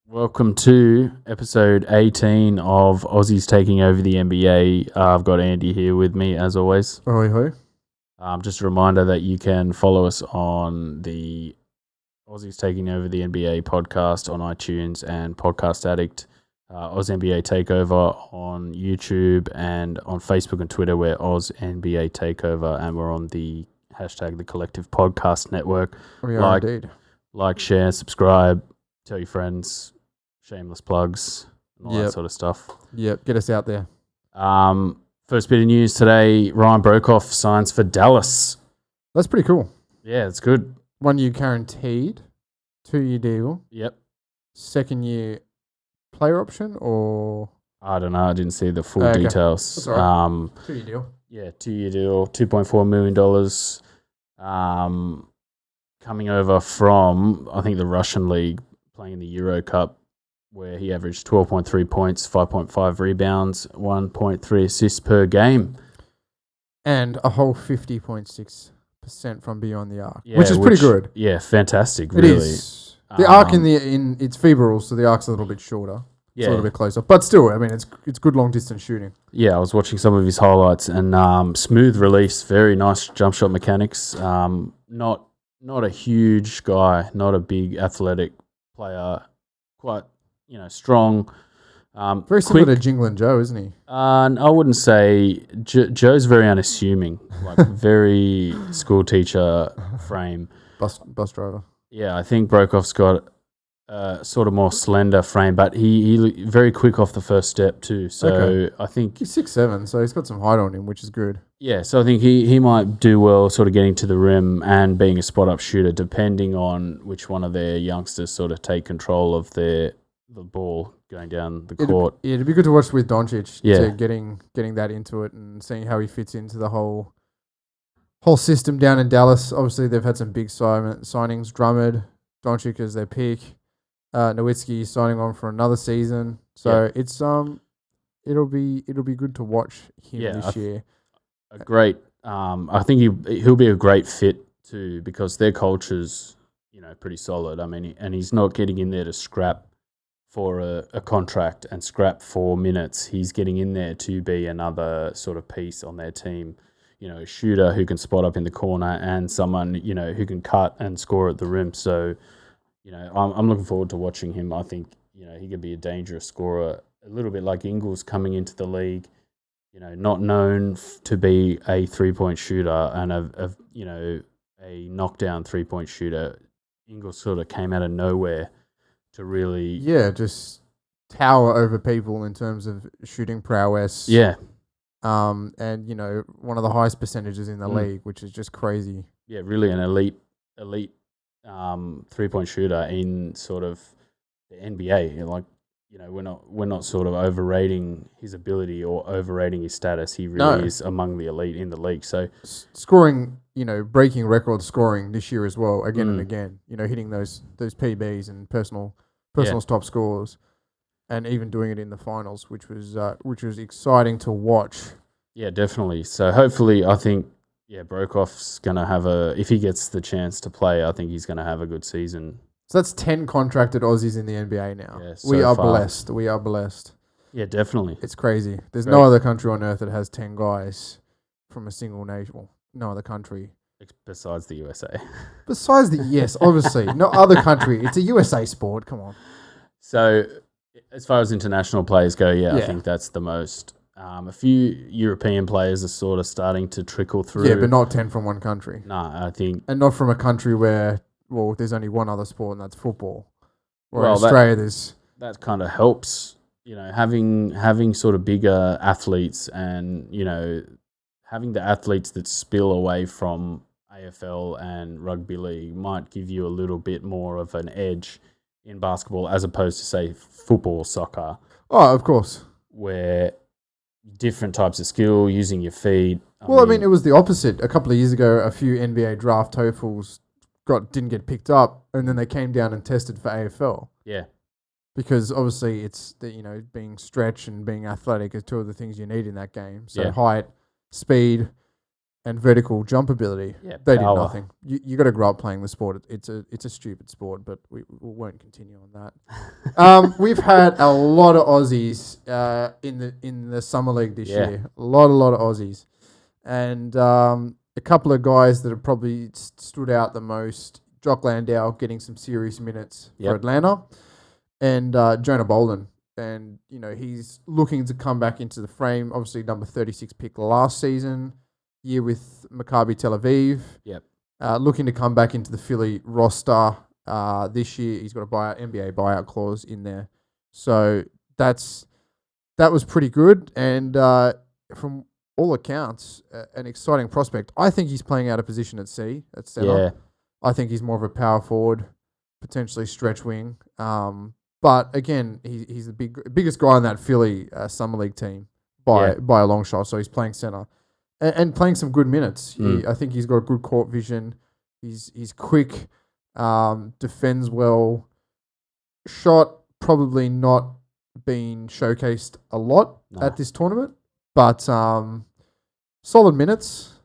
Welcome to episode 18 of Aussies taking over the NBA. I've got Andy here with me as always. Hoi hoi. Just a reminder that you can follow us on the Aussies taking over the NBA podcast on iTunes and Podcast Addict. Oz NBA Takeover on YouTube and on Facebook and Twitter. We're Oz NBA Takeover, and we're on the hashtag the Collective Podcast Network. We are indeed. Like, share, subscribe, tell your friends. Shameless plugs and all that sort of stuff. Yep, get us out there. First bit of news today, Ryan Broekhoff signs for Dallas. That's pretty cool. Yeah, it's good. 1 year guaranteed, 2-year deal. Yep. Second year player option or? I don't know. I didn't see the full details. That's all right. 2-year deal. Yeah, 2-year deal, $2.4 million. Coming over from, I think, the Russian league, playing in the Euro Cup, where he averaged 12.3 points, 5.5 rebounds, 1.3 assists per game. And a whole 50.6% from beyond the arc, which is pretty good. Yeah, fantastic, really. It is. The arc in it's FIBA, so the arc's a little bit shorter. It's a little bit closer. But still, I mean, it's good long-distance shooting. Yeah, I was watching some of his highlights, and smooth release, very nice jump shot mechanics. Not a huge guy, not a big athletic player, quite strong. Very similar to Jinglin Joe, isn't he? I wouldn't say Joe's very unassuming, like very school teacher frame. Bus driver. Yeah, I think Broekhoff's got a sort of more slender frame, but he very quick off the first step too. So I think he's 6'7", so he's got some height on him, which is good. Yeah, so I think he might do well sort of getting to the rim and being a spot-up shooter, depending on which one of their youngsters sort of take control of the ball going down the court. It'd be good to watch with Doncic, getting that into it and seeing how he fits into the whole system down in Dallas. Obviously, they've had some big signings. Drummond, Doncic as their pick. Nowitzki signing on for another season. So it's it'll be good to watch him this year. A great. I think he'll be a great fit too, because their culture's pretty solid. I mean, and he's not getting in there to scrap for a contract and scrap for minutes. He's getting in there to be another sort of piece on their team. A shooter who can spot up in the corner and someone who can cut and score at the rim. So, I'm looking forward to watching him. I think he could be a dangerous scorer, a little bit like Ingles coming into the league. Not known to be a 3-point shooter and a knockdown 3-point shooter. Ingles sort of came out of nowhere to really just tower over people in terms of shooting prowess. Yeah. And one of the highest percentages in the league, which is just crazy. Yeah, really an elite 3-point shooter in sort of the NBA. Like, we're not sort of overrating his ability or overrating his status. He really is among the elite in the league. So scoring, breaking record scoring this year as well, again and again. Hitting those PBs and personal top scores, and even doing it in the finals, which was exciting to watch. Yeah, definitely. So hopefully, I think Broekhoff's gonna have if he gets the chance to play, I think he's gonna have a good season. So that's 10 contracted Aussies in the NBA now. Yeah, we are blessed. We are blessed. Yeah, definitely. It's crazy. There's no other country on earth that has 10 guys from a single nation. Well, no other country. Besides the USA. Yes, obviously. No other country. It's a USA sport. Come on. So, as far as international players go, I think that's the most. A few European players are sort of starting to trickle through. Yeah, but not 10 from one country. No, I think. And not from a country where, there's only one other sport, and that's football. Where in Australia, that kind of helps, having sort of bigger athletes and, having the athletes that spill away from AFL and rugby league might give you a little bit more of an edge in basketball as opposed to, say, football, soccer. Oh, of course. Where different types of skill, using your feet. I mean, it was the opposite. A couple of years ago, a few NBA draft TOEFLs didn't get picked up, and then they came down and tested for AFL. Yeah. Because obviously it's being stretch and being athletic is two of the things you need in that game. So height, speed, and vertical jump ability. Yeah, they power. did nothing. You got to grow up playing the sport. It's a stupid sport, but we won't continue on that. We've had a lot of Aussies in the summer league this year. A lot of Aussies, and a couple of guys that have probably stood out the most. Jock Landau getting some serious minutes for Atlanta, and Jonah Bolden. And, he's looking to come back into the frame. Obviously, number 36 pick last season, year with Maccabi Tel Aviv. Yep. Looking to come back into the Philly roster this year. He's got a NBA buyout clause in there. So that was pretty good. And from all accounts, an exciting prospect. I think he's playing out of position at center. Yeah. I think he's more of a power forward, potentially stretch wing. But again, he's the biggest guy on that Philly summer league team by a long shot. So he's playing center and playing some good minutes. I think he's got good court vision. He's quick, defends well. Shot probably not being showcased a lot at this tournament, but solid minutes,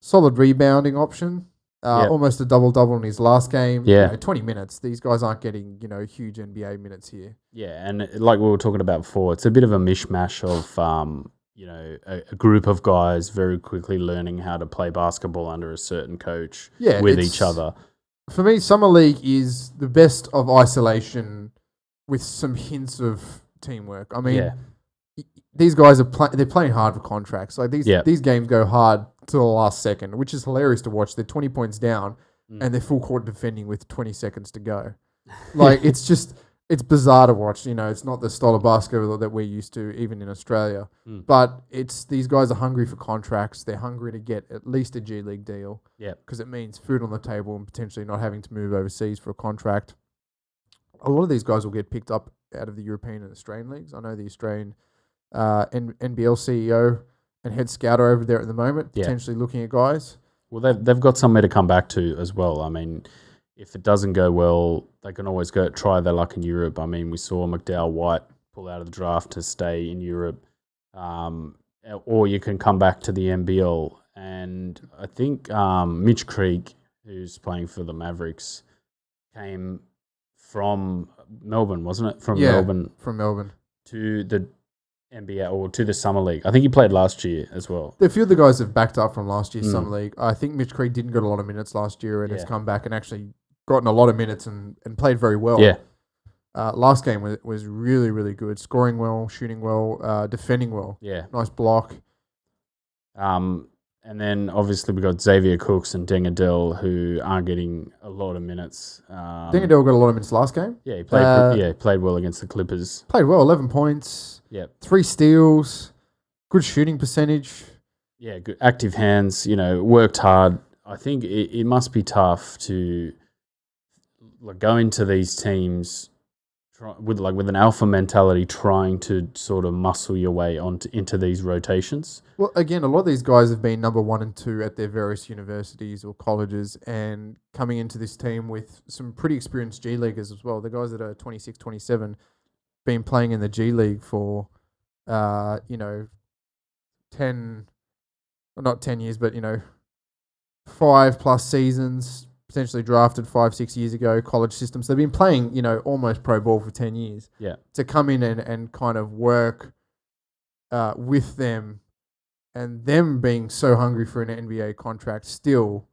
solid rebounding option. Almost a double-double in his last game. Yeah. 20 minutes. These guys aren't getting, huge NBA minutes here. Yeah, and like we were talking about before, it's a bit of a mishmash of, a group of guys very quickly learning how to play basketball under a certain coach with each other. For me, Summer League is the best of isolation with some hints of teamwork. I mean, these guys they're playing hard for contracts. Like these games go hard to the last second, which is hilarious to watch. They're 20 points down and they're full court defending with 20 seconds to go. Like it's bizarre to watch. It's not the style of basketball that we're used to, even in Australia. But these guys are hungry for contracts. They're hungry to get at least a G League deal. Because it means food on the table and potentially not having to move overseas for a contract. A lot of these guys will get picked up out of the European and Australian leagues. I know the Australian NBL CEO and head scouter over there at the moment, potentially looking at guys. Well, they've got somewhere to come back to as well. I mean, if it doesn't go well, they can always try their luck in Europe. I mean, we saw McDowell White pull out of the draft to stay in Europe, or you can come back to the NBL. And I think Mitch Creek, who's playing for the Mavericks, came from Melbourne, wasn't it? From Melbourne to the NBA or to the Summer League. I think he played last year as well. A few of the guys have backed up from last year's Summer League. I think Mitch Creek didn't get a lot of minutes last year and has come back and actually gotten a lot of minutes and played very well. Last game was really, really good. Scoring well, shooting well, defending well. Nice block. And then obviously we got Xavier Cooks and Dengadell, who aren't getting a lot of minutes. Dengadell got a lot of minutes last game. Yeah, he played played well against the Clippers. Played well, 11 points. 3 steals, good shooting percentage. Yeah, good active hands. Worked hard. I think it must be tough to go into these teams with an alpha mentality, trying to sort of muscle your way into these rotations. Well, again, a lot of these guys have been number 1 and 2 at their various universities or colleges, and coming into this team with some pretty experienced G Leaguers as well. The guys that are 26, 27, been playing in the G League for, 10, well, not 10 years, but 5+ seasons. Potentially drafted 5-6 years ago, college systems. They've been playing, almost pro ball for 10 years. To come in and kind of work with them, and them being so hungry for an NBA contract still,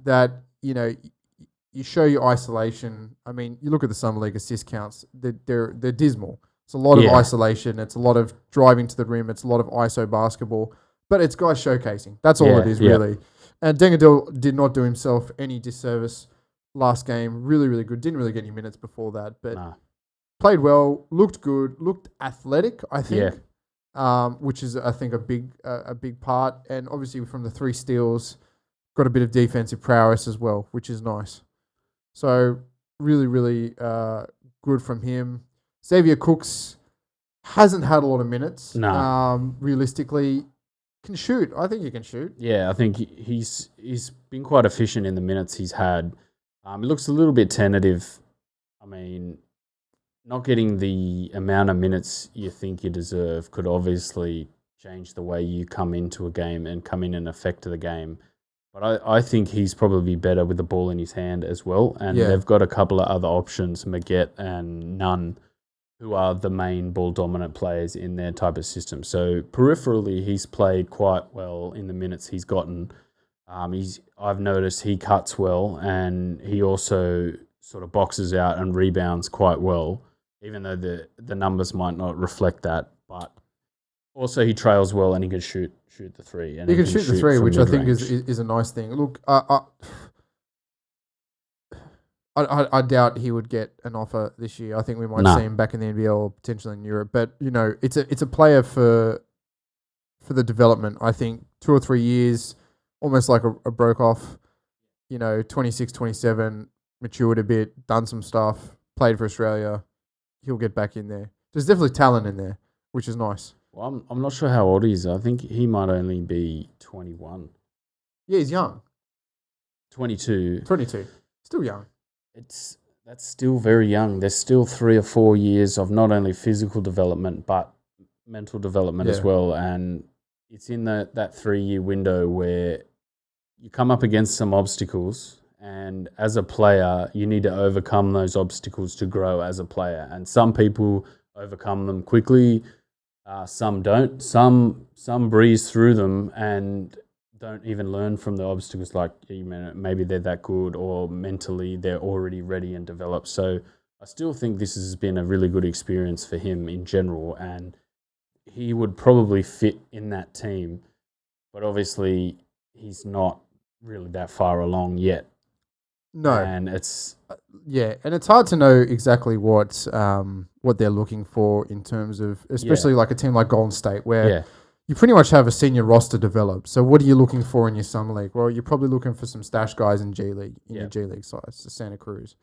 that, you show your isolation. I mean, you look at the Summer League assist counts, they're dismal. It's a lot of isolation. It's a lot of driving to the rim. It's a lot of ISO basketball. But it's guys showcasing. That's all it is, really. And Dengadell did not do himself any disservice last game. Really, really good. Didn't really get any minutes before that, but played well, looked good, looked athletic, I think, which is, I think, a big part. And obviously from the 3 steals, got a bit of defensive prowess as well, which is nice. So really, really good from him. Xavier Cooks hasn't had a lot of minutes. Realistically, can shoot. I think he can shoot. Yeah, I think he's been quite efficient in the minutes he's had. It looks a little bit tentative. I mean, not getting the amount of minutes you think you deserve could obviously change the way you come into a game and come in and affect the game. But I think he's probably better with the ball in his hand as well. And they've got a couple of other options, Maggette and Nunn, who are the main ball dominant players in their type of system. So peripherally, he's played quite well in the minutes he's gotten. I've noticed he cuts well, and he also sort of boxes out and rebounds quite well, even though the numbers might not reflect that. But also he trails well, and he can shoot the three. And he can shoot the three, which I think is a nice thing. Look, I doubt he would get an offer this year. I think we might see him back in the NBL or potentially in Europe. But it's a player for the development. I think 2 or 3 years, almost like a Broekhoff. 26, 27, matured a bit, done some stuff, played for Australia. He'll get back in there. There's definitely talent in there, which is nice. Well, I'm not sure how old he is. I think he might only be 21. Yeah, he's young. 22. Still young. That's still very young. There's still 3 or 4 years of not only physical development but mental development as well. And it's in that 3-year window where you come up against some obstacles, and as a player, you need to overcome those obstacles to grow as a player. And some people overcome them quickly. Some don't. Some breeze through them and don't even learn from the obstacles. Like maybe they're that good, or mentally they're already ready and developed. So I still think this has been a really good experience for him in general, and he would probably fit in that team. But obviously, he's not really that far along yet. No, and it's and it's hard to know exactly what they're looking for in terms of, especially like a team like Golden State, where you pretty much have a senior roster developed. So what are you looking for in your summer league? Well, you're probably looking for some stash guys in G League, your G League size, the Santa Cruz.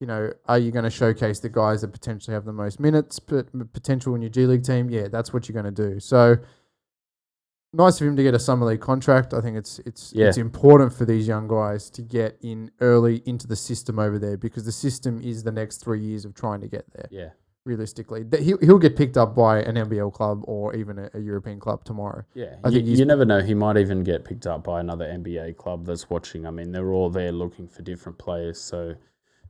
Are you going to showcase the guys that potentially have the most minutes, potential in your G League team? Yeah, that's what you're going to do. So nice of him to get a summer league contract. I think it's important for these young guys to get in early into the system over there, because the system is the next 3 years of trying to get there. Yeah. Realistically, he'll get picked up by an NBL club or even a European club tomorrow. Yeah, I think you never know. He might even get picked up by another NBA club that's watching. I mean, they're all there looking for different players, so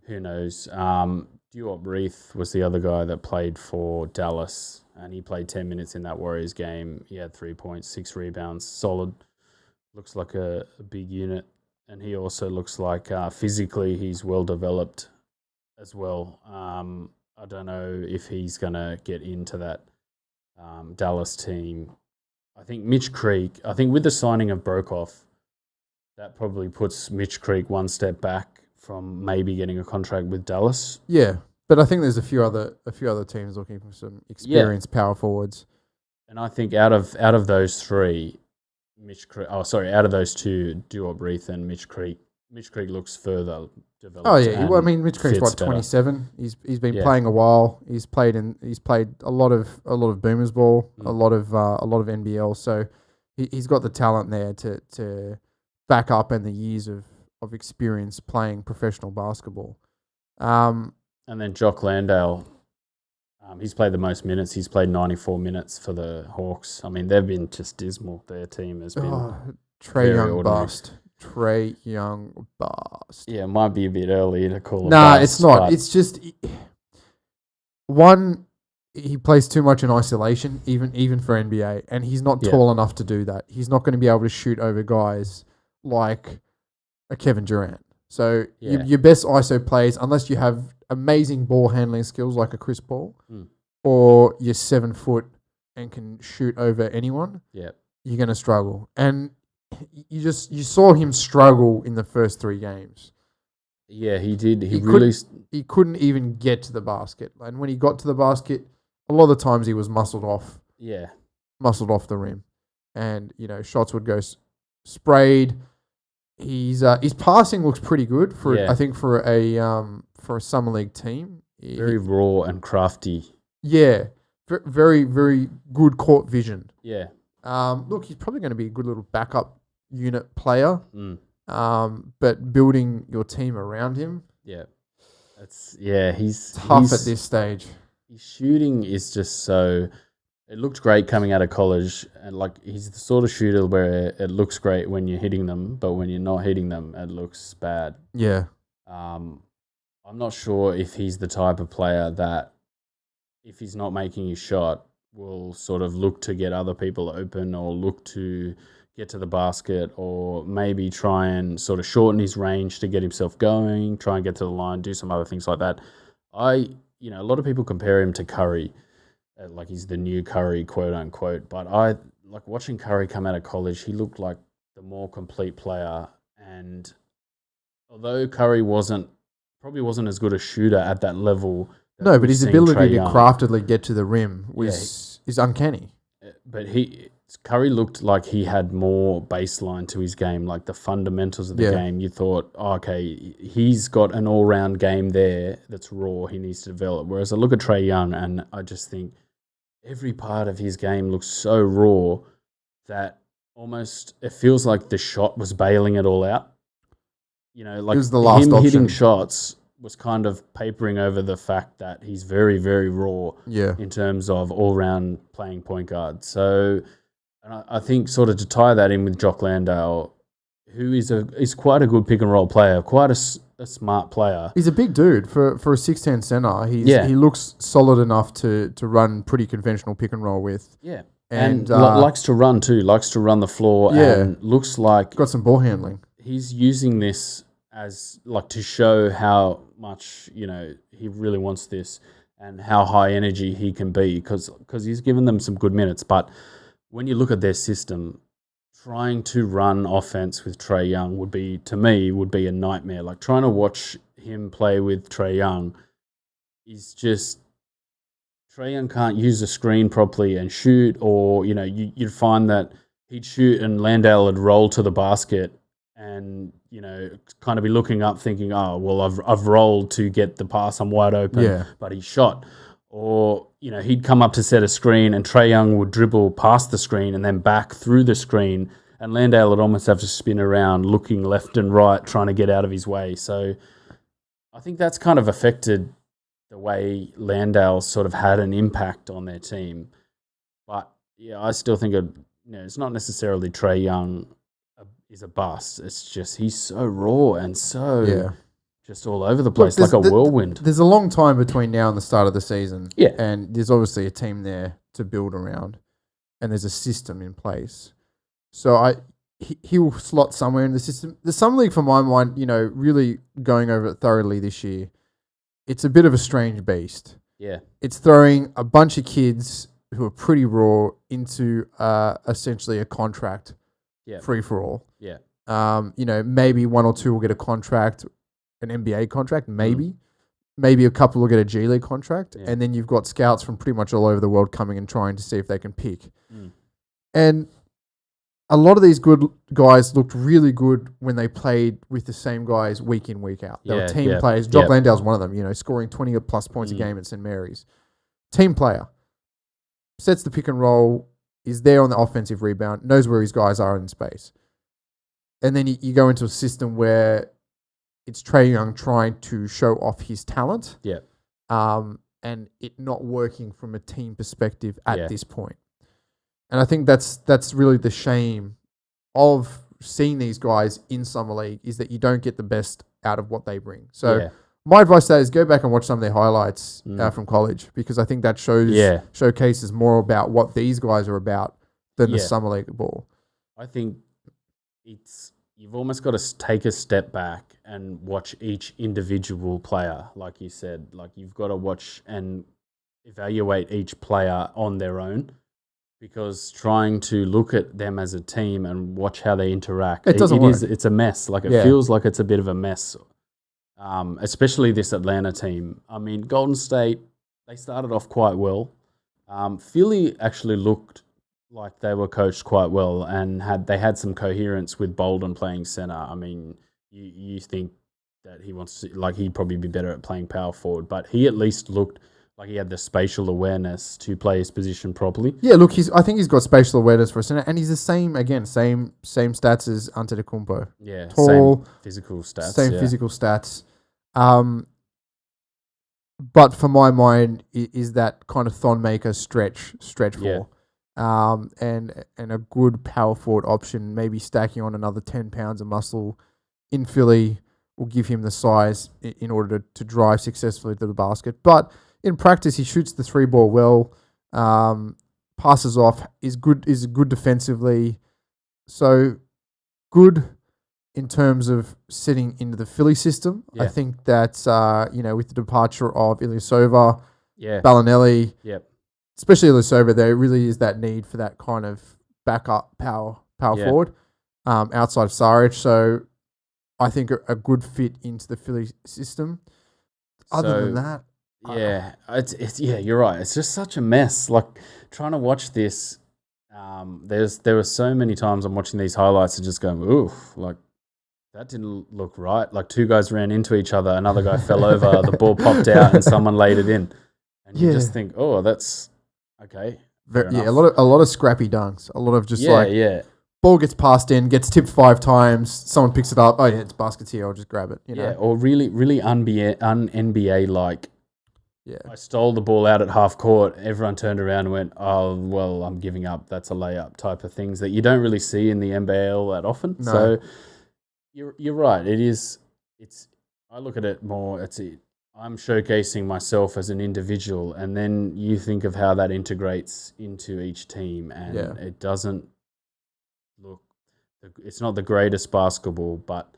who knows? Duop Reith was the other guy that played for Dallas, and he played 10 minutes in that Warriors game. He had 3 points, 6 rebounds, solid. Looks like a big unit, and he also looks like physically he's well developed as well. I don't know if he's going to get into that Dallas team. I think Mitch Creek, with the signing of Broekhoff, that probably puts Mitch Creek one step back from maybe getting a contract with Dallas. Yeah, but I think there's a few other teams looking for some experienced power forwards. And I think out of those three, out of those two, Duop Reith and Mitch Creek looks further developed. Oh yeah, well, I mean, Mitch Creek's 27. He's been playing a while. He's played a lot of Boomers ball, a lot of NBL. So he's got the talent there to back up, and the years of experience playing professional basketball. And then Jock Landale, he's played the most minutes. He's played 94 minutes for the Hawks. I mean, they've been just dismal. Their team has been Trae Young bust. Trae Young bust. Yeah, it might be a bit early to call it. Nah, it's not. It's just one. He plays too much in isolation, even for NBA, and he's not tall enough to do that. He's not going to be able to shoot over guys like a Kevin Durant. So your best ISO plays, unless you have amazing ball handling skills like a Chris Paul, or you're 7 foot and can shoot over anyone, you're going to struggle. And you saw him struggle in the first 3 games. Yeah, he did. He couldn't even get to the basket. And when he got to the basket, a lot of the times he was muscled off. Yeah. Muscled off the rim. And, shots would go sprayed. His passing looks pretty good I think for a summer league team. Very raw and crafty. Yeah. Very, very good court vision. Yeah. Look, he's probably going to be a good little backup unit player. But building your team around him. Yeah. He's tough at this stage. His shooting is just so it looked great coming out of college, and like he's the sort of shooter where it looks great when you're hitting them, but when you're not hitting them, it looks bad. Yeah. I'm not sure if he's the type of player that, if he's not making his shot, will sort of look to get other people open or look to get to the basket, or maybe try and sort of shorten his range to get himself going, try and get to the line, do some other things like that. A lot of people compare him to Curry, like he's the new Curry, quote unquote. But I like watching Curry come out of college. He looked like the more complete player, and although Curry probably wasn't as good a shooter at that level. No, but his ability to craftedly get to the rim is uncanny. But Curry looked like he had more baseline to his game, like the fundamentals of the game. You thought, okay, he's got an all-round game there that's raw, he needs to develop. Whereas I look at Trae Young and I just think every part of his game looks so raw that almost it feels like the shot was bailing it all out. Like it was the last him option. Hitting shots was kind of papering over the fact that he's very, very raw in terms of all-round playing point guard. So, and I think sort of to tie that in with Jock Landale, who is quite a good pick-and-roll player, quite a smart player. He's a big dude. For a 6'10" center, he looks solid enough to run pretty conventional pick-and-roll with. Yeah. And likes to run too, likes to run the floor and looks like... Got some ball handling. He's using this as like to show how much he really wants this and how high energy he can be, because he's given them some good minutes. But when you look at their system, trying to run offense with Trae Young would be a nightmare. Like trying to watch him play with Trae Young is just, Trae Young can't use a screen properly and shoot, or you'd find that he'd shoot and Landale would roll to the basket and kind of be looking up thinking, oh, well, I've rolled to get the pass, I'm wide open, but he shot. Or, he'd come up to set a screen and Trae Young would dribble past the screen and then back through the screen, and Landale would almost have to spin around looking left and right trying to get out of his way. So I think that's kind of affected the way Landale sort of had an impact on their team. But, I still think it's not necessarily Trae Young is a bust. It's just he's so raw and so just all over the place. Look, like a whirlwind. There's a long time between now and the start of the season. Yeah. And there's obviously a team there to build around, and there's a system in place. So he'll slot somewhere in the system. The Summer League, for my mind, really going over it thoroughly this year, it's a bit of a strange beast. Yeah. It's throwing a bunch of kids who are pretty raw into essentially a contract. Free for all. Yeah. Maybe one or two will get a contract, an NBA contract, maybe. Maybe a couple will get a G League contract. Yeah. And then you've got scouts from pretty much all over the world coming and trying to see if they can pick. And a lot of these good guys looked really good when they played with the same guys week in, week out. They were team players. Jock Landale's one of them, scoring 20 plus points a game at St. Mary's. Team player. Sets the pick and roll, is there on the offensive rebound, knows where his guys are in space. And then you go into a system where it's Trae Young trying to show off his talent. Yeah. And it not working from a team perspective at this point. And I think that's really the shame of seeing these guys in Summer League, is that you don't get the best out of what they bring. So my advice to that is go back and watch some of their highlights from college, because I think that showcases more about what these guys are about than the Summer League ball. I think you've almost got to take a step back and watch each individual player, like you said. Like you've got to watch and evaluate each player on their own, because trying to look at them as a team and watch how they interact, doesn't work. It's a mess. Like it feels like it's a bit of a mess. Especially this Atlanta team. I mean, Golden State, they started off quite well. Philly actually looked like they were coached quite well, and they had some coherence with Bolden playing center. I mean, you think that he'd probably be better at playing power forward, but he at least looked like he had the spatial awareness to play his position properly. Yeah, look, I think he's got spatial awareness for a center, and he's the same stats as Antetokounmpo. Yeah, tall, same physical stats. Same physical stats. but for my mind, is that kind of Thon maker stretch Yeah. four, and a good power forward option. Maybe stacking on another 10 pounds of muscle in Philly will give him the size in order to drive successfully to the basket. But in practice, he shoots the three ball well, passes off, is good defensively. So good in terms of sitting into the Philly system. Yeah. I think that, with the departure of Ilyasova, Yeah. Bellinelli, Yep. especially Ilyasova, there really is that need for that kind of backup power forward outside of Saric. So I think a good fit into the Philly system. Other than that, yeah, it's you're right. It's just such a mess. Like trying to watch this. There were so many times I'm watching these highlights and just going, oof, like that didn't look right. Like two guys ran into each other, another guy fell over, the ball popped out, and someone laid it in, and you just think, oh, that's okay. A lot of scrappy dunks, a lot of just ball gets passed in, gets tipped 5 times, someone picks it up. Oh yeah, it's baskets here. I'll just grab it. You know? Or really un-NBA like. Yeah. I stole the ball out at half court. Everyone turned around and went, "Oh well, I'm giving up. That's a layup." Type of things that you don't really see in the NBL that often. No. So you're right. It is. It's. I look at it more. I'm showcasing myself as an individual, and then you think of how that integrates into each team, and it doesn't look. It's not the greatest basketball, but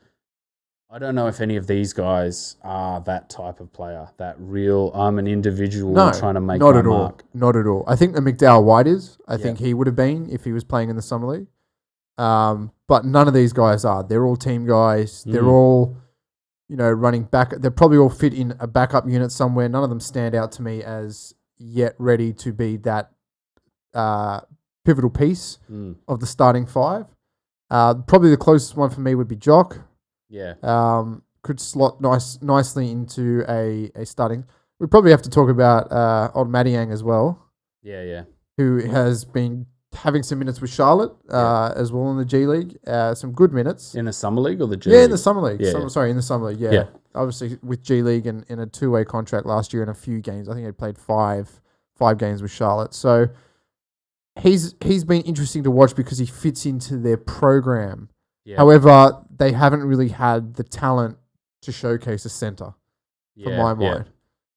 I don't know if any of these guys are that type of player, that real, I'm an individual trying to make my mark. Not at all. I think the McDowell White is. I think he would have been if he was playing in the Summer League. But none of these guys are. They're all team guys. They're all, running back. They're probably all fit in a backup unit somewhere. None of them stand out to me as yet ready to be that pivotal piece of the starting 5. Probably the closest one for me would be Jock. Yeah. Could slot nicely into a starting. We probably have to talk about old Madiang as well. Yeah. Who has been having some minutes with Charlotte as well in the G League. Some good minutes. In the Summer League or the G League? Yeah, in the Summer League. Yeah. Sorry, in the Summer League, yeah. Obviously with G League and in a 2-way contract last year in a few games. I think he played five games with Charlotte. So he's been interesting to watch because he fits into their program. Yeah. However, they haven't really had the talent to showcase a center, from my mind.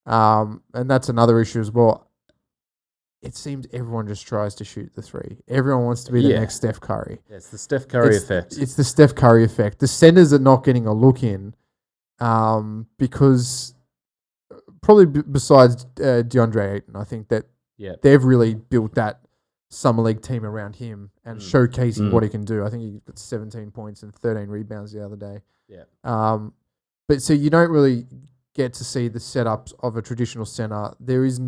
And that's another issue as well. It seems everyone just tries to shoot the 3. Everyone wants to be the next Steph Curry. Yeah, it's the Steph Curry effect. It's the Steph Curry effect. The centers are not getting a look in because probably besides DeAndre Ayton, I think that they've really built that Summer League team around him and showcasing what he can do. I think he got 17 points and 13 rebounds the other day. Yeah. But so you don't really get to see the setups of a traditional center. There is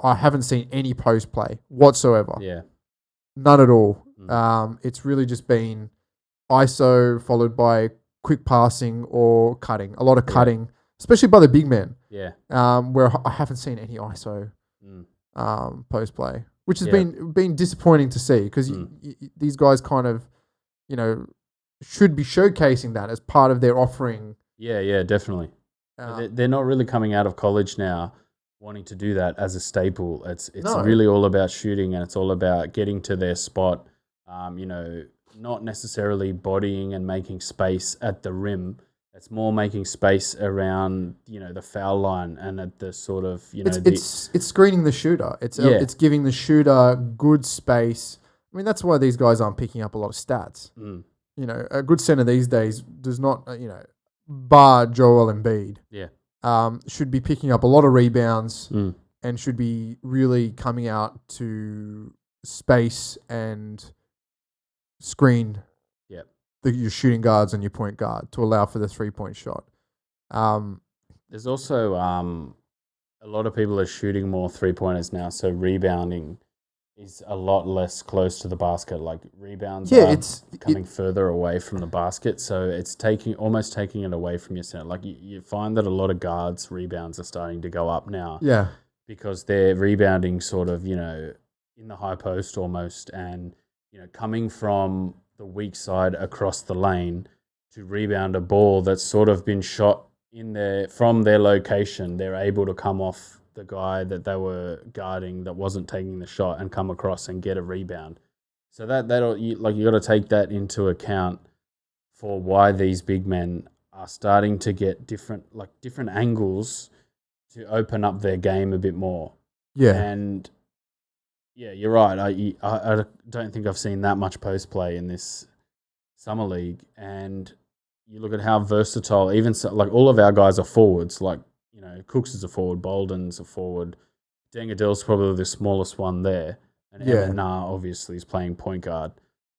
I haven't seen any post play whatsoever. Yeah. None at all. It's really just been ISO followed by quick passing or cutting. A lot of cutting, especially by the big men. Yeah. Where I haven't seen any ISO post play. Which has been disappointing to see because these guys kind of, should be showcasing that as part of their offering. Yeah, definitely. They're not really coming out of college now wanting to do that as a staple. It's really all about shooting and it's all about getting to their spot, not necessarily bodying and making space at the rim. It's more making space around, the foul line and at the sort of, It's screening the shooter. It's giving the shooter good space. I mean, that's why these guys aren't picking up a lot of stats. A good center these days does not, bar Joel Embiid. Should be picking up a lot of rebounds and should be really coming out to space and screen your shooting guards and your point guard to allow for the 3-point shot. There's also a lot of people are shooting more 3-pointers now, so rebounding is a lot less close to the basket. Like rebounds are coming further away from the basket, so it's almost taking it away from your center. Like you find that a lot of guards' rebounds are starting to go up now. Yeah. Because they're rebounding sort of, in the high post almost and, coming from the weak side across the lane to rebound a ball that's sort of been shot from their location, they're able to come off the guy that they were guarding that wasn't taking the shot and come across and get a rebound. So you got to take that into account for why these big men are starting to get different angles to open up their game a bit more. Yeah. And yeah, you're right. I don't think I've seen that much post play in this summer league. And you look at how versatile, even all of our guys are forwards. Like, Cooks is a forward, Bolden's a forward, Dengadell's probably the smallest one there, and Evan Nah obviously is playing point guard,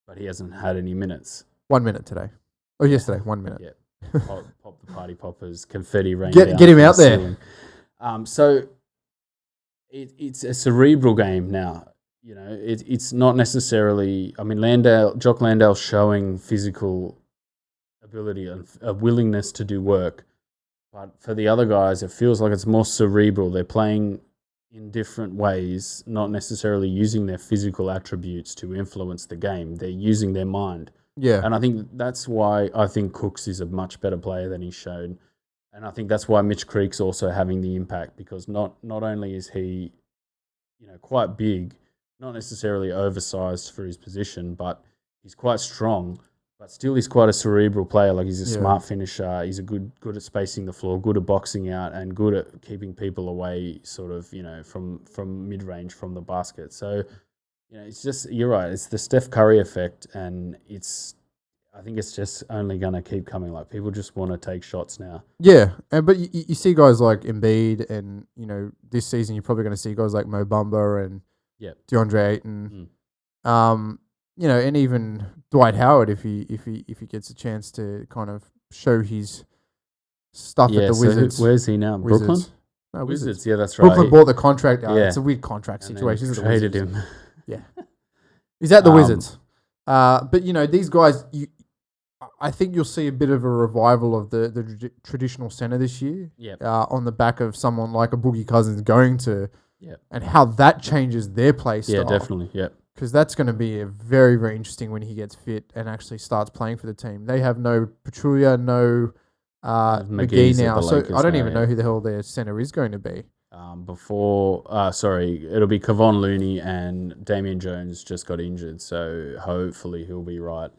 but he hasn't had any minutes. 1 minute today. Oh, yesterday, 1 minute. Yeah, pop the party poppers, confetti rain. Get him out there. So it's a cerebral game now. It's not necessarily. I mean, Jock Landale showing physical ability and a willingness to do work, but for the other guys, it feels like it's more cerebral. They're playing in different ways, not necessarily using their physical attributes to influence the game. They're using their mind. Yeah, and I think that's why I think Cooks is a much better player than he's shown. And I think that's why Mitch Creek's also having the impact, because not only is he, quite big, not necessarily oversized for his position, but he's quite strong. But still, he's quite a cerebral player. Like, he's a smart finisher. He's good at spacing the floor, good at boxing out, and good at keeping people away, sort of, from mid range from the basket. So, it's just, you're right. It's the Steph Curry effect, and I think it's just only going to keep coming. Like, people just want to take shots now. Yeah, but you see guys like Embiid, and this season you're probably going to see guys like Mo Bamba and DeAndre Ayton, and even Dwight Howard if he gets a chance to kind of show his stuff at the Wizards. Where's he now? Wizards. Brooklyn? No, Wizards. Yeah, that's right. Brooklyn bought the contract out. It's a weird contract situation. And traded him. Yeah, he's at the Wizards. But these guys, I think you'll see a bit of a revival of the traditional center this year. Yeah. On the back of someone like a Boogie Cousins going to, and how that changes their play style. Yeah, definitely. Yeah. Because that's going to be a very, very interesting when he gets fit and actually starts playing for the team. They have no Petrulia, no McGee now, so I don't even know who the hell their center is going to be. It'll be Kevon Looney, and Damian Jones just got injured, so hopefully he'll be right.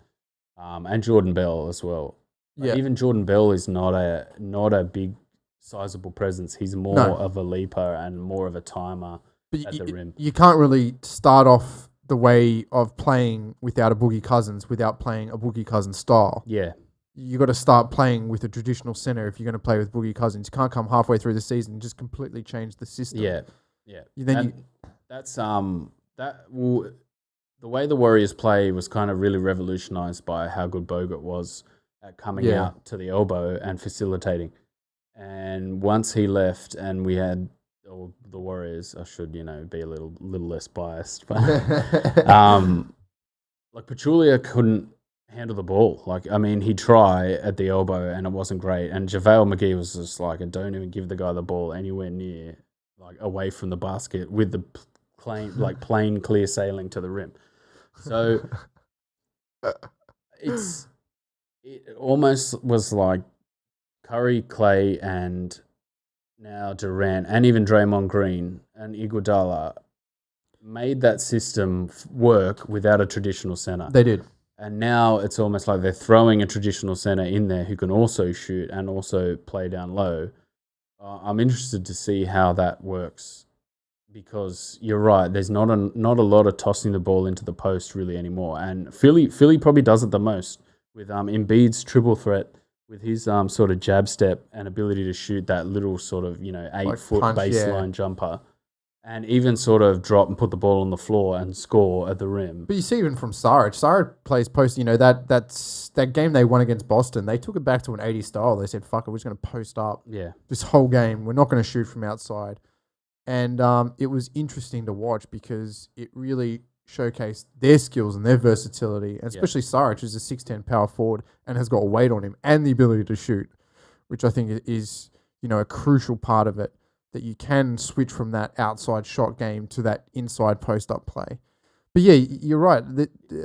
And Jordan Bell as well. Yeah. Even Jordan Bell is not a big, sizable presence. He's more of a leaper and more of a timer at the rim. You can't really start off the way of playing without a Boogie Cousins, without playing a Boogie Cousins style. Yeah. You got to start playing with a traditional center if you're going to play with Boogie Cousins. You can't come halfway through the season and just completely change the system. Yeah, yeah. The way the Warriors play was kind of really revolutionized by how good Bogut was at coming out to the elbow and facilitating. And once he left, and we had the Warriors, I should be a little less biased, but Petrulia couldn't handle the ball. He'd try at the elbow and it wasn't great. And JaVale McGee was just like, don't even give the guy the ball anywhere near, away from the basket with the plain clear sailing to the rim. So it almost was like Curry, Clay, and now Durant, and even Draymond Green and Iguodala made that system work without a traditional center. They did. And now it's almost like they're throwing a traditional center in there who can also shoot and also play down low. I'm interested to see how that works, because you're right. There's not a lot of tossing the ball into the post really anymore. And Philly probably does it the most with Embiid's triple threat, with his sort of jab step and ability to shoot that little sort of 8-foot baseline jumper. And even sort of drop and put the ball on the floor and score at the rim. But you see, even from Saric. Saric plays post. That game they won against Boston, they took it back to an 80 style. They said, "Fuck it, we're just going to post up." Yeah. This whole game, we're not going to shoot from outside. And it was interesting to watch because it really showcased their skills and their versatility, and especially Saric, who's a 6'10" power forward and has got weight on him and the ability to shoot, which I think is a crucial part of it. That you can switch from that outside shot game to that inside post-up play. But yeah, you're right.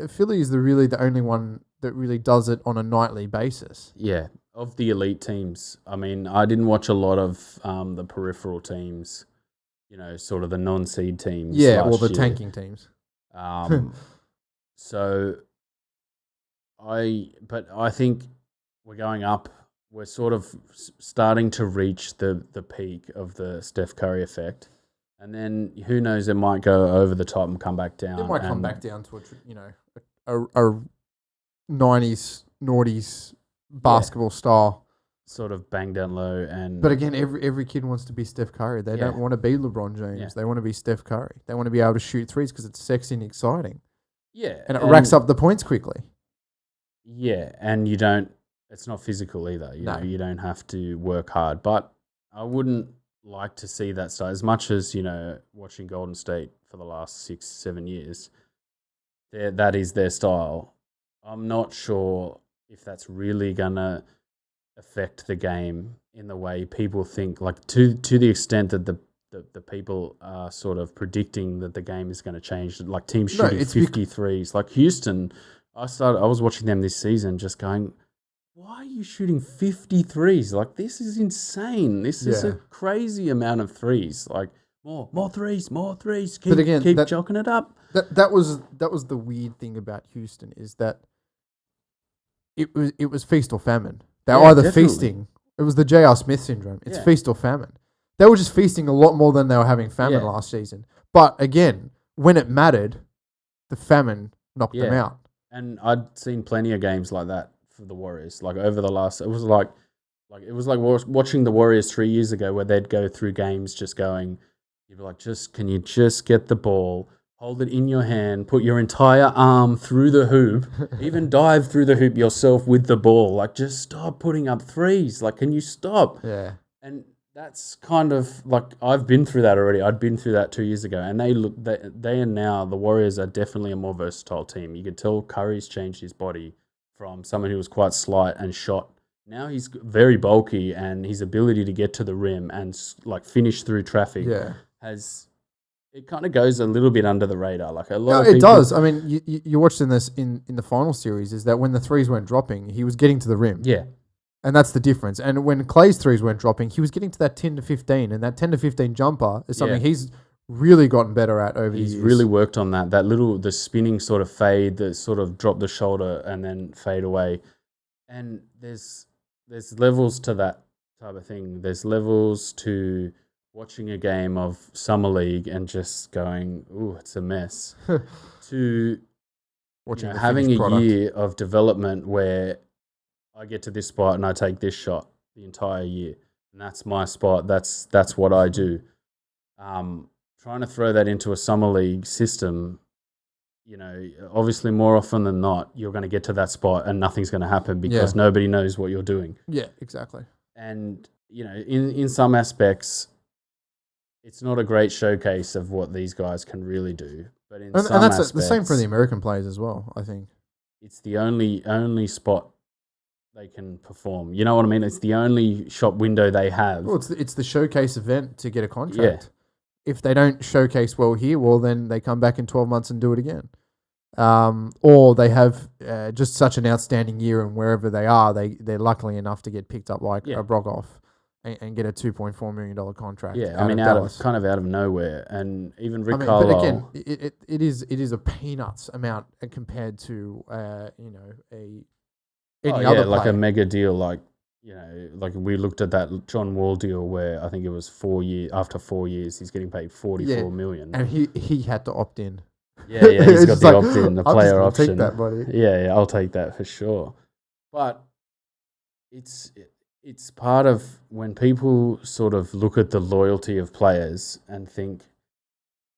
Philly is really the only one that really does it on a nightly basis. Yeah. of the elite teams, I mean, I didn't watch a lot of the peripheral teams, sort of the non-seed teams. Yeah, well, last the year. tanking teams. So I think we're going up. We're sort of starting to reach the peak of the Steph Curry effect. And then who knows, it might go over the top and come back down. It might come back down to a 90s, noughties basketball style. Sort of bang down low. But again, every kid wants to be Steph Curry. They don't want to be LeBron James. Yeah. They want to be Steph Curry. They want to be able to shoot threes because it's sexy and exciting. Yeah. And it racks up the points quickly. Yeah, and it's not physical either. You don't have to work hard. But I wouldn't like to see that style as much as, watching Golden State for the last 6-7 years. That is their style. I'm not sure if that's really going to affect the game in the way people think, like to the extent that the people are sort of predicting that the game is going to change, like teams shooting 53s. Like Houston, I was watching them this season just going, why are you shooting 53s? Like, this is insane. This is a crazy amount of threes. Like, more threes. Keep joking it up. That was the weird thing about Houston is that it was feast or famine. They were either feasting. It was the J.R. Smith syndrome. It's feast or famine. They were just feasting a lot more than they were having famine last season. But again, when it mattered, the famine knocked them out. And I'd seen plenty of games like that for the Warriors. Like over the last, it was like watching the Warriors 3 years ago, where they'd go through games just going, you'd be like, can you just get the ball? Hold it in your hand, put your entire arm through the hoop, even dive through the hoop yourself with the ball. Like, just stop putting up threes. Like, can you stop? Yeah. And that's kind of like, I've been through that already. I'd been through that 2 years ago. And they are now, the Warriors are definitely a more versatile team. You could tell Curry's changed his body from someone who was quite slight and shot. Now he's very bulky, and his ability to get to the rim and like finish through traffic it kind of goes a little bit under the radar. Like a lot of people, it does. I mean, you watched in this in the final series is that when the threes weren't dropping, he was getting to the rim. Yeah. And that's the difference. And when Clay's threes weren't dropping, he was getting to that 10 to 15, and that 10 to 15 jumper is something he's really gotten better at over the years. He's really worked on that. The spinning sort of fade, that sort of drop the shoulder and then fade away. And there's levels to that type of thing. There's levels to watching a game of Summer League and just going, ooh, it's a mess, to watching having a year of development where I get to this spot and I take this shot the entire year, and that's my spot. That's what I do. Trying to throw that into a Summer League system, obviously more often than not, you're going to get to that spot and nothing's going to happen because nobody knows what you're doing. Yeah, exactly. And, in some aspects, it's not a great showcase of what these guys can really do. But in some aspects, the same for the American players as well, I think. It's the only spot they can perform. You know what I mean? It's the only shop window they have. Well, it's the showcase event to get a contract. Yeah. If they don't showcase well here, well, then they come back in 12 months and do it again. Or they have just such an outstanding year, and wherever they are, they're lucky enough to get picked up like Broekhoff and get a $2.4 million contract. Yeah, I mean, out of nowhere. And even Rick Carlisle. But again, it is a peanuts amount compared to any other player. Like a mega deal, like we looked at that John Wall deal where I think it was 4 years. After 4 years, he's getting paid $44 million, and he had to opt in. Yeah, he's got the opt-in, the player option. Take that, buddy. Yeah, I'll take that for sure. But it's part of when people sort of look at the loyalty of players and think,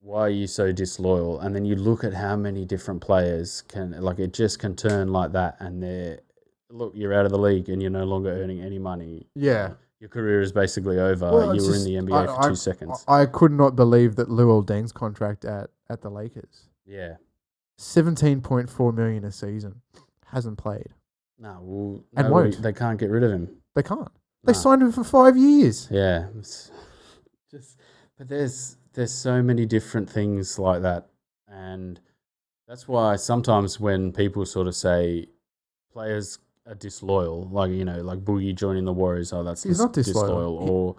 why are you so disloyal? And then you look at how many different players it just can turn like that, and you're out of the league and you're no longer earning any money. Yeah. Your career is basically over. You were in the NBA for 2 seconds. I could not believe that Luol Deng's contract at the Lakers. Yeah. $17.4 million a season. Hasn't played. No, won't. They can't get rid of him. They can't. They signed him for 5 years. Yeah. But there's so many different things like that. And that's why sometimes when people sort of say players are disloyal, like like Boogie joining the Warriors. Oh, that's He's not disloyal. Or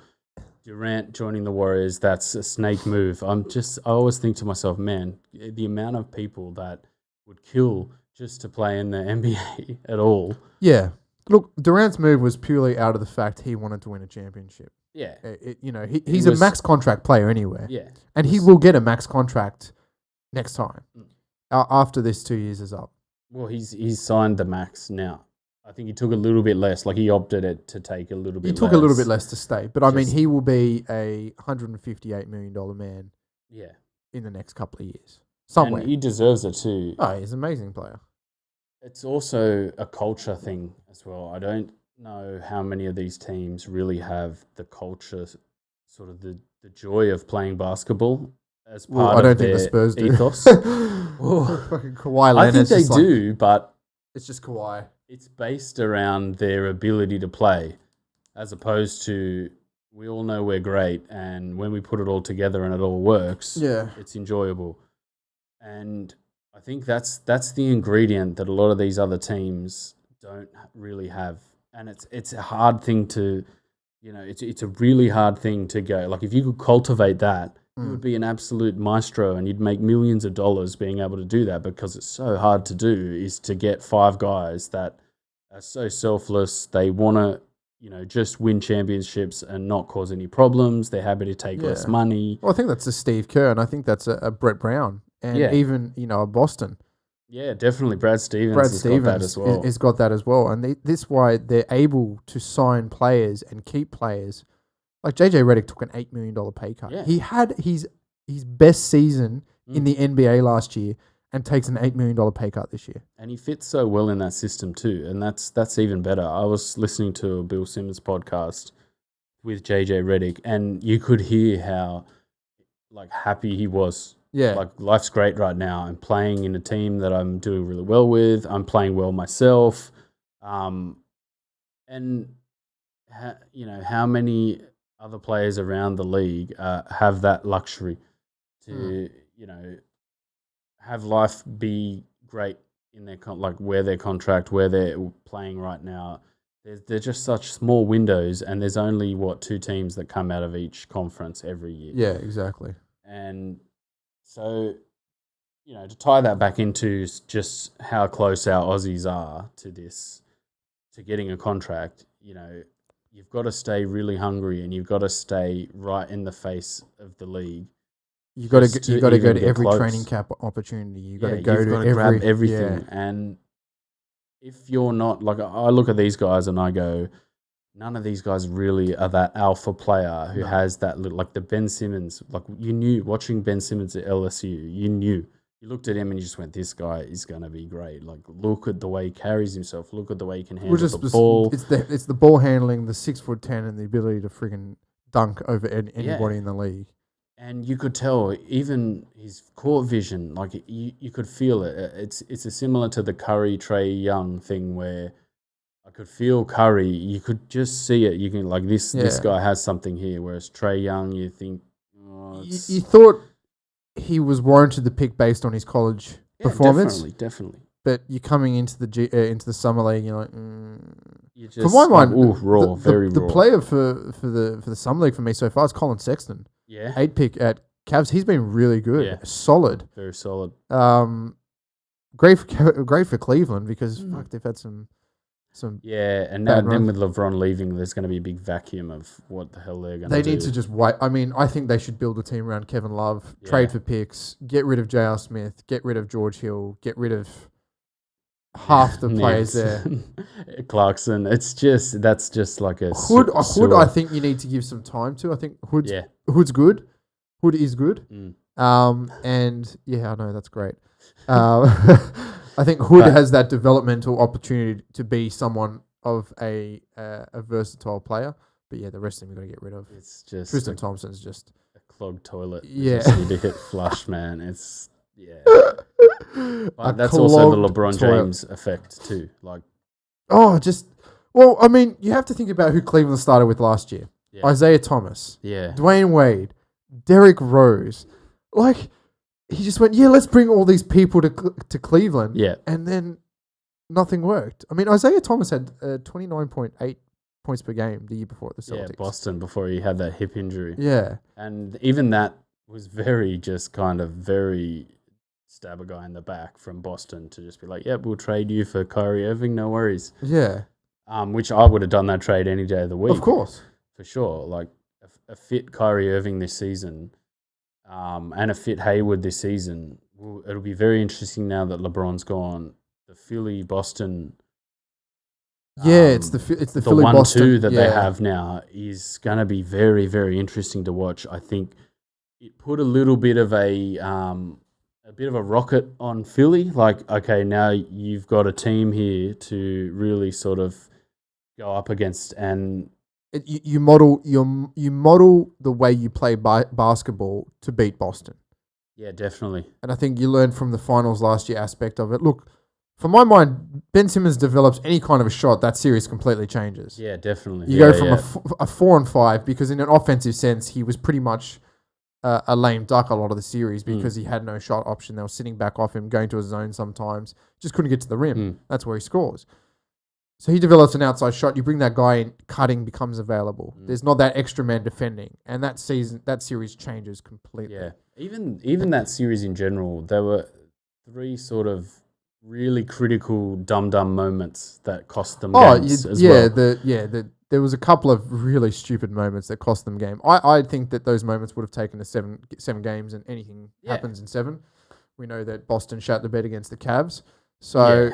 Durant joining the Warriors, that's a snake move. I always think to myself, man, the amount of people that would kill just to play in the NBA at all. Yeah. Look, Durant's move was purely out of the fact he wanted to win a championship. Yeah. He's a max contract player anyway. Yeah. And he will get a max contract next time after this 2 years is up. Well, he's signed the max now. I think he took a little bit less. Like he opted to take a little bit less. He took a little bit less to stay. But I mean, he will be a $158 million man in the next couple of years. Somewhere. And he deserves it too. Oh, he's an amazing player. It's also a culture thing as well. I don't know how many of these teams really have the culture, sort of the joy of playing basketball as part of their ethos. Fucking Kawhi Leonard. I think they do, but it's just Kawhi. It's based around their ability to play, as opposed to we all know we're great, and when we put it all together and it all works, it's enjoyable. And I think that's the ingredient that a lot of these other teams don't really have. And it's a hard thing to, it's a really hard thing to go. Like if you could cultivate that, you would be an absolute maestro and you'd make millions of dollars being able to do that, because it's so hard to do, is to get 5 guys that are so selfless. They want to, just win championships and not cause any problems. They're happy to take less money. Well, I think that's a Steve Kerr, and I think that's a Brett Brown, and even, a Boston. Yeah, definitely. Brad Stevens has got that as well. He's got that as well. And this is why they're able to sign players and keep players. Like JJ Redick took an $8 million pay cut. Yeah. He had his best season in the NBA last year and takes an $8 million pay cut this year. And he fits so well in that system too. And that's even better. I was listening to a Bill Simmons podcast with JJ Redick, and you could hear how happy he was. Yeah. Like, life's great right now. I'm playing in a team that I'm doing really well with. I'm playing well myself. And, how many other players around the league have that luxury to, have life be great in their where their contract, where they're playing right now. They're just such small windows, and there's only 2 teams that come out of each conference every year. Yeah, exactly. And so, to tie that back into just how close our Aussies are to getting a contract, you've got to stay really hungry, and you've got to stay right in the face of the league. You got to go to every training camp opportunity. You got to go to grab everything. And if you're not, I look at these guys and I go, none of these guys really are that alpha player who has that little, the Ben Simmons. You knew, watching Ben Simmons at LSU, you looked at him and you just went, this guy is going to be great. Look at the way he carries himself. Look at the way he can handle the ball. It's the ball handling, the 6'10", and the ability to friggin' dunk over anybody in the league. And you could tell, even his court vision, you could feel it. It's similar to the Curry Trae Young thing, where I could feel Curry. You could just see it. You can this guy has something here. Whereas Trae Young, you think, you thought he was warranted the pick based on his college performance. Definitely. But you're coming into the summer league, you're like, for my mind, raw, very raw. The player for the summer league for me so far is Colin Sexton. Yeah, 8 pick at Cavs. He's been really good, solid, very solid. Great for Cleveland, because they've had some. And now then with LeBron leaving, there's going to be a big vacuum of what the hell they're going to do. They need to just wait. I mean, I think they should build a team around Kevin Love, trade for picks, get rid of J.R. Smith, get rid of George Hill, get rid of half the players there. Clarkson. That's just like a Hood. I think you need to give some time to. I think Hood's good. Hood is good. And I know that's great. I think Hood has that developmental opportunity to be someone of a versatile player. But the rest of them you got to get rid of. It's just Tristan Thompson's just a clogged toilet. Yeah, you just need to hit flush, man. It's But that's also the LeBron James effect too. I mean, you have to think about who Cleveland started with last year. Yeah. Isaiah Thomas. Yeah. Dwayne Wade. Derrick Rose. He just went, let's bring all these people to Cleveland. Yeah. And then nothing worked. I mean, Isaiah Thomas had 29.8 points per game the year before at the Celtics. Yeah, Boston before he had that hip injury. Yeah. And even that was very stab a guy in the back from Boston to just be like, yep, we'll trade you for Kyrie Irving, no worries. Yeah. Which I would have done that trade any day of the week. Of course. For sure. Like a fit Kyrie Irving this season and a fit Hayward this season. It'll be very interesting now that LeBron's gone. The Philly, Boston... it's the Philly Boston 1-2 that they have now is going to be very, very interesting to watch. I think it put a little bit of a rocket on Philly. Like, okay, now you've got a team here to really sort of go up against, and you model the way you play basketball to beat Boston. Yeah, definitely. And I think you learned from the finals last year aspect of it. Look, for my mind, Ben Simmons develops any kind of a shot, that series completely changes. Yeah, definitely. You go from a 4-5, because in an offensive sense, he was pretty much a lame duck a lot of the series because he had no shot option. They were sitting back off him, going to a zone sometimes, just couldn't get to the rim. That's where he scores. So he develops an outside shot. You bring that guy in, cutting becomes available. There's not that extra man defending, and that series changes completely. Yeah, even that series in general, there were 3 sort of really critical dumb moments that cost them games as well. There was a couple of really stupid moments that cost them game. I think that those moments would have taken us 7 games, and anything happens in 7. We know that Boston shat the bed against the Cavs, so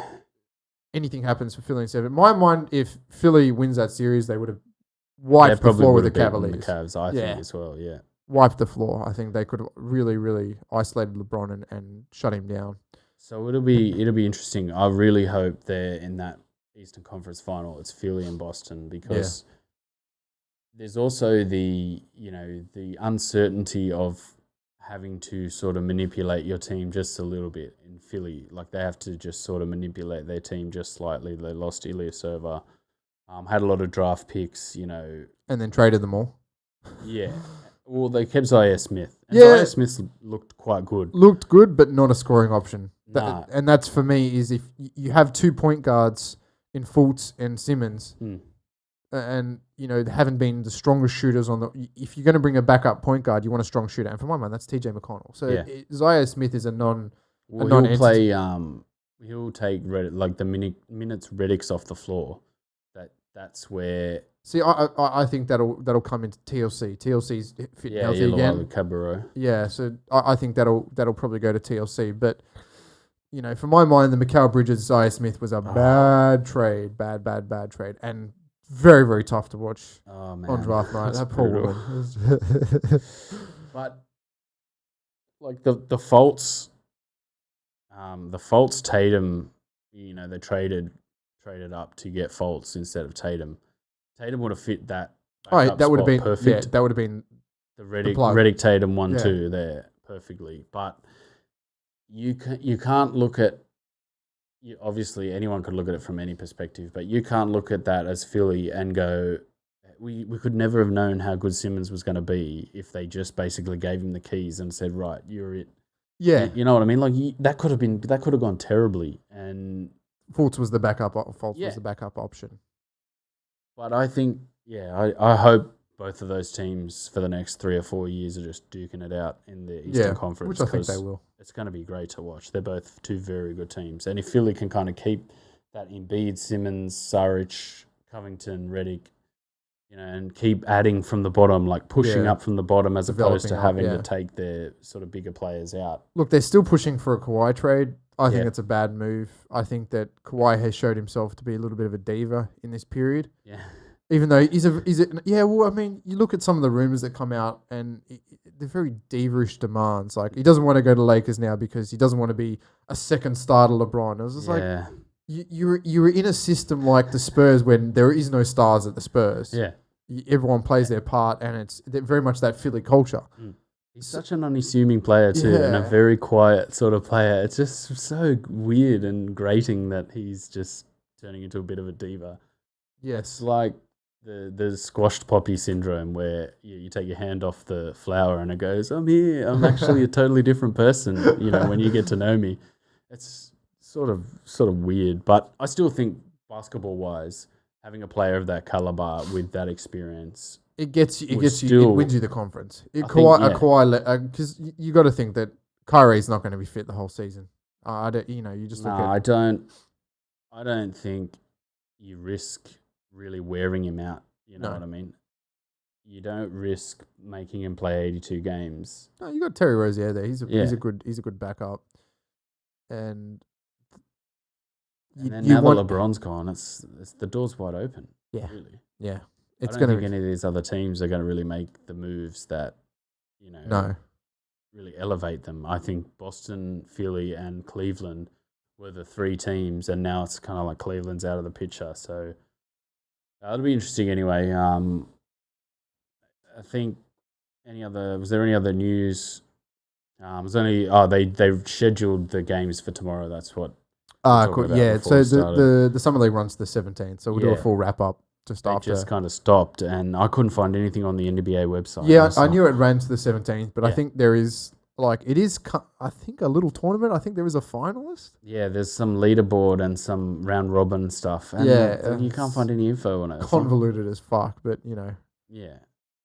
anything happens for Philly in 7. In my mind, if Philly wins that series, they would have wiped the floor with the Cavaliers. The Cavs, I think as well. Yeah, wiped the floor. I think they could have really, really isolated LeBron and shut him down. So it'll be interesting. I really hope they're in that Eastern Conference final. It's Philly and Boston, because there's also the uncertainty of having to sort of manipulate your team just a little bit in Philly. Like, they have to just sort of manipulate their team just slightly. They lost Ilyasova, had a lot of draft picks, and then traded them all. Yeah. Well, they kept Zaire Smith. And Zaire Smith looked quite good. Looked good, but not a scoring option. Nah. And that's, for me, is if you have 2 point guards in Fultz and Simmons, and, haven't been the strongest shooters if you're going to bring a backup point guard, you want a strong shooter. And for my mind, that's TJ McConnell. So Zaire Smith is a non-entity. He'll play, he'll take the minutes Reddick's off the floor. That's where... See, I think that'll come into TLC. TLC's fit and healthy again. Cabarrot. Yeah, so I think that'll probably go to TLC. But, for my mind, the Mikal Bridges-Zaire Smith was a bad trade. Bad trade. And very, very tough to watch on draft night. That poor woman. But, the Fultz... the Fultz Tatum, they traded up to get Fultz instead of Tatum. Tatum would have fit that. That would have been perfect. Yeah, that would have been the Reddick Tatum 1-2 there perfectly. But you can't look at. Obviously, anyone could look at it from any perspective, but you can't look at that as Philly and go, we could never have known how good Simmons was going to be if they just basically gave him the keys and said, right, you're it. Yeah, you know what I mean. That could have gone terribly, and Fultz was the backup. Was the backup option. But I think, I hope both of those teams for the next 3 or 4 years are just duking it out in the Eastern Conference. Which I think they will. It's going to be great to watch. They're both 2 very good teams. And if Philly can kind of keep that Embiid, Simmons, Saric, Covington, Reddick, and keep adding from the bottom, like pushing up from the bottom as opposed to having to take their sort of bigger players out. Look, they're still pushing for a Kawhi trade. I think it's a bad move. I think that Kawhi has showed himself to be a little bit of a diva in this period. Yeah. Even though you look at some of the rumors that come out, and they're very diva-ish demands. Like, he doesn't want to go to Lakers now because he doesn't want to be a second star to LeBron. It was just like, you're in a system like the Spurs when there is no stars at the Spurs. Yeah. Everyone plays their part, and it's very much that Philly culture. He's such an unassuming player too, and a very quiet sort of player. It's just so weird and grating that he's just turning into a bit of a diva. Yes. It's like the squashed poppy syndrome, where you take your hand off the flower and it goes, I'm here. I'm actually a totally different person, when you get to know me. It's sort of weird. But I still think basketball wise, having a player of that caliber with that experience, it wins you the conference. Because you got to think that Kyrie's not going to be fit the whole season. You just look at. I don't think you risk really wearing him out. You know what I mean? You don't risk making him play 82 games. No, you got Terry Rozier there. He's a good backup. And then now that LeBron's gone, it's the door's wide open. Yeah, really. Yeah, I don't think any of these other teams are going to really make the moves that really elevate them. I think Boston, Philly, and Cleveland were the three teams, and now it's kind of like Cleveland's out of the picture. So it'll be interesting anyway. I think was there any other news? It was only they've scheduled the games for tomorrow. That's what. Cool. Yeah. So the Summer League runs the 17th. So we'll do a full wrap up just after. Just kind of stopped, and I couldn't find anything on the NBA website. Yeah, I knew it ran to the 17th, but I think there is I think a little tournament. I think there is a finalist. Yeah, there's some leaderboard and some round robin stuff. And you can't find any info on it. Convoluted as fuck, but Yeah.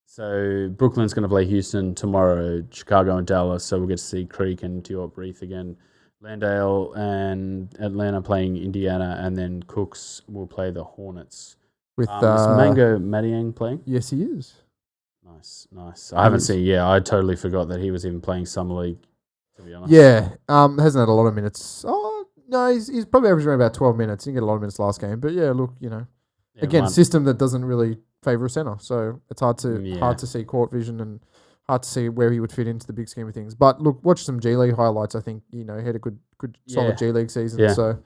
So Brooklyn's going to play Houston tomorrow, Chicago and Dallas. So we'll get to see Creek and Diop Reith again. Landale and Atlanta playing Indiana, and then Cooks will play the Hornets. With is Mango Madiang playing? Yes, he is. Nice. I haven't seen. Yeah, I totally forgot that he was even playing Summer League, to be honest. Yeah, hasn't had a lot of minutes. Oh no, he's probably averaging around about 12 minutes. He didn't get a lot of minutes last game, but yeah, look, again, system that doesn't really favour a centre, so it's hard to see court vision and hard to see where he would fit into the big scheme of things. But look, watch some G League highlights. I think he had a good solid G League season, so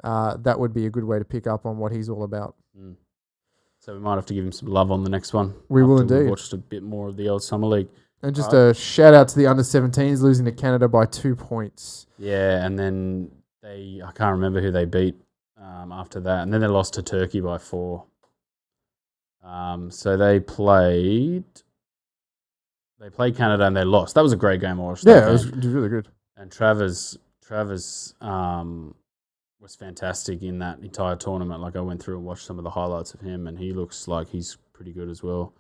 that would be a good way to pick up on what he's all about. Mm. So we might have to give him some love on the next one. We will indeed. We've watched a bit more of the old Summer League. And just a shout out to the under-17s losing to Canada by 2 points. Yeah, and then I can't remember who they beat after that. And then they lost to Turkey by 4. So they played Canada and they lost. That was a great game. I watched it was really good. And Travers was fantastic in that entire tournament. Like I went through and watched some of the highlights of him, and he looks like he's pretty good as well.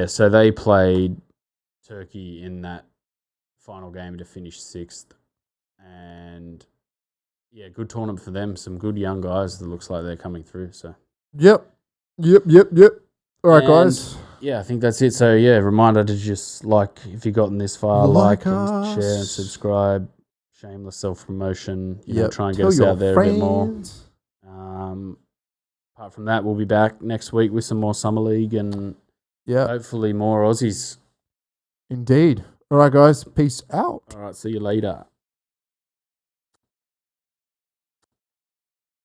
So they played Turkey in that final game to finish 6th, and good tournament for them. Some good young guys that looks like they're coming through. So yep. All right, guys. Yeah, I think that's it. So reminder to just if you've gotten this far, like and share and subscribe. Shameless self-promotion. Try and get us out there a bit more. Apart from that, we'll be back next week with some more Summer League and hopefully more Aussies. Indeed. All right, guys. Peace out. All right, see you later.